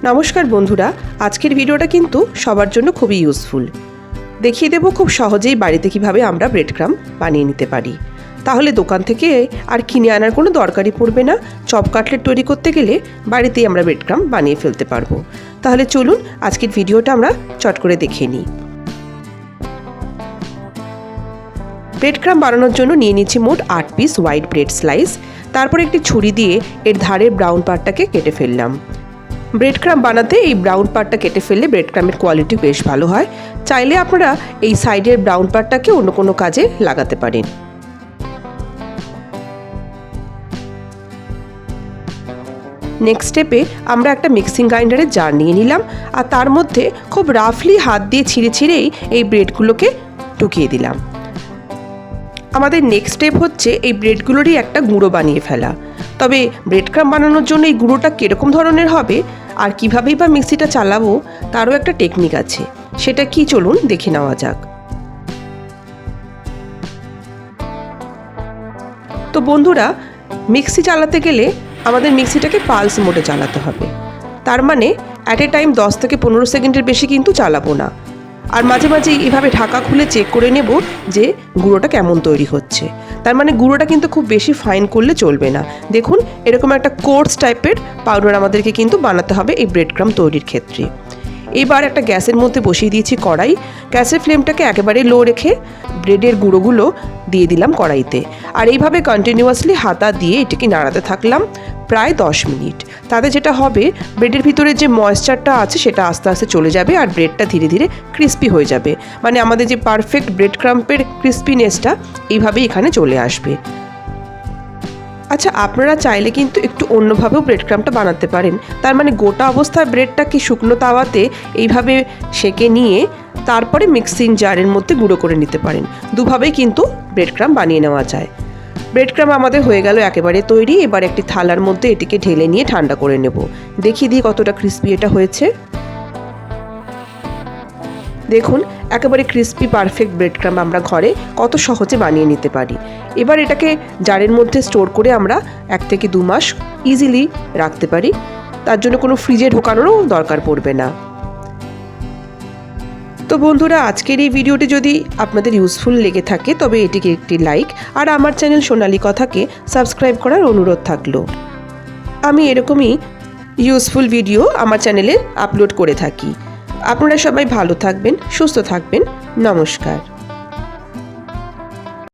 নমস্কার বন্ধুরা, আজকের ভিডিওটা কিন্তু সবার জন্য খুবই ইউজফুল। দেখিয়ে দেব খুব সহজেই বাড়িতে কিভাবে আমরা ব্রেড ক্রাম্ব বানিয়ে নিতে পারি। তাহলে দোকান থেকে আর কিনে আনার কোনো দরকারই পড়বে না। চপ কাটলেট তৈরি করতে গেলে বাড়িতেই আমরা ব্রেড ক্রাম্ব বানিয়ে ফেলতে পারবো। তাহলে চলুন আজকের ভিডিওটা আমরা চট করে দেখে নিই। ব্রেড ক্রাম্ব বানানোর জন্য নিয়ে নিচ্ছি মোট 8 পিস হোয়াইট ব্রেড স্লাইস। তারপর একটি ছুরি দিয়ে এর ধারের ব্রাউন পার্টটাকে কেটে ফেললাম। ব্রেড ক্রাম্ব বানাতে এই ব্রাউন পার্টটা কেটে ফেললে ব্রেড ক্রাম্বের কোয়ালিটি বেশ ভালো হয়। চাইলে আপনারা এই সাইডের ব্রাউন পার্টটাকে অন্য কোনো কাজে লাগাতে পারেন। নেক্সট স্টেপে আমরা একটা মিক্সিং গ্রাইন্ডারের জার নিয়ে নিলাম, আর তার মধ্যে খুব রাফলি হাত দিয়ে ছিঁড়ে ছিঁড়েই এই ব্রেডগুলোকে ঢুকিয়ে দিলাম। আমাদের নেক্সট স্টেপ হচ্ছে এই ব্রেডগুলোরই একটা গুঁড়ো বানিয়ে ফেলা। তবে ব্রেড ক্রাম্ব বানানোর জন্য এই গুঁড়োটা কীরকম ধরনের হবে আর কীভাবেই বা মিক্সিটা চালাবো তারও একটা টেকনিক আছে। সেটা কি চলুন দেখে নেওয়া যাক। তো বন্ধুরা, মিক্সি চালাতে গেলে আমাদের মিক্সিটাকে পালস মোডে চালাতে হবে। তার মানে অ্যাট এ টাইম 10 থেকে 15 সেকেন্ডের বেশি কিন্তু চালাবো না। আর মাঝে মাঝে এইভাবে ঢাকা খুলে চেক করে নেব যে গুঁড়োটা কেমন তৈরি হচ্ছে। তার মানে গুঁড়োটা কিন্তু খুব বেশি ফাইন করলে চলবে না। দেখুন, এরকম একটা কোর্স টাইপের পাউডার আমাদেরকে কিন্তু বানাতে হবে এই ব্রেড ক্রাম্ব তৈরির ক্ষেত্রে। এবার একটা গ্যাসের মধ্যে বসিয়ে দিয়েছি কড়াই। গ্যাসের ফ্লেমটাকে একেবারে লো রেখে ব্রেডের গুঁড়োগুলো দিয়ে দিলাম কড়াইতে। আর এইভাবে কন্টিনিউয়াসলি হাতা দিয়ে এটাকে নাড়াতে থাকলাম প্রায় 10 মিনিট। তাতে যেটা হবে, ব্রেডের ভিতরে যে ময়েশ্চারটা আছে সেটা আস্তে আস্তে চলে যাবে আর ব্রেডটা ধীরে ধীরে ক্রিস্পি হয়ে যাবে। মানে আমাদের যে পারফেক্ট ব্রেড ক্রাম্বের ক্রিস্পিনেসটা এইভাবেই এখানে চলে আসবে। আচ্ছা, আপনারা চাইলে কিন্তু একটু অন্যভাবেও ব্রেড ক্রাম্বটা বানাতে পারেন। তার মানে গোটা অবস্থায় ব্রেডটাকে শুকনো তাওয়াতে এইভাবে সেঁকে নিয়ে তারপরে মিক্সিং জারের মধ্যে গুঁড়ো করে নিতে পারেন। দুভাবেই কিন্তু ব্রেড ক্রাম্ব বানিয়ে নেওয়া যায়। ব্রেড ক্রাম্ব আমাদের হয়ে গেল একেবারে তৈরি। এবার একটি থালার মধ্যে এটিকে ঢেলে নিয়ে ঠান্ডা করে নেব। দেখিয়ে দিই কতটা ক্রিস্পি এটা হয়েছে। দেখুন, একেবারে ক্রিস্পি পারফেক্ট ব্রেড ক্রাম্ব আমরা ঘরে কত সহজে বানিয়ে নিতে পারি। এবার এটাকে জারের মধ্যে স্টোর করে আমরা 1 থেকে 2 মাস ইজিলি রাখতে পারি। তার জন্য কোনো ফ্রিজে ঢোকানোরও দরকার পড়বে না। তো বন্ধুরা, আজকের এই ভিডিওটি যদি আপনাদের ইউজফুল লেগে থাকে তবে এটিকে একটি লাইক আর আমার চ্যানেল সোনালী কথাকে সাবস্ক্রাইব করার অনুরোধ থাকলো। আমি এরকমই ইউজফুল ভিডিও আমার চ্যানেলে আপলোড করে থাকি। আপনারা সবাই ভালো থাকবেন, সুস্থ থাকবেন। নমস্কার।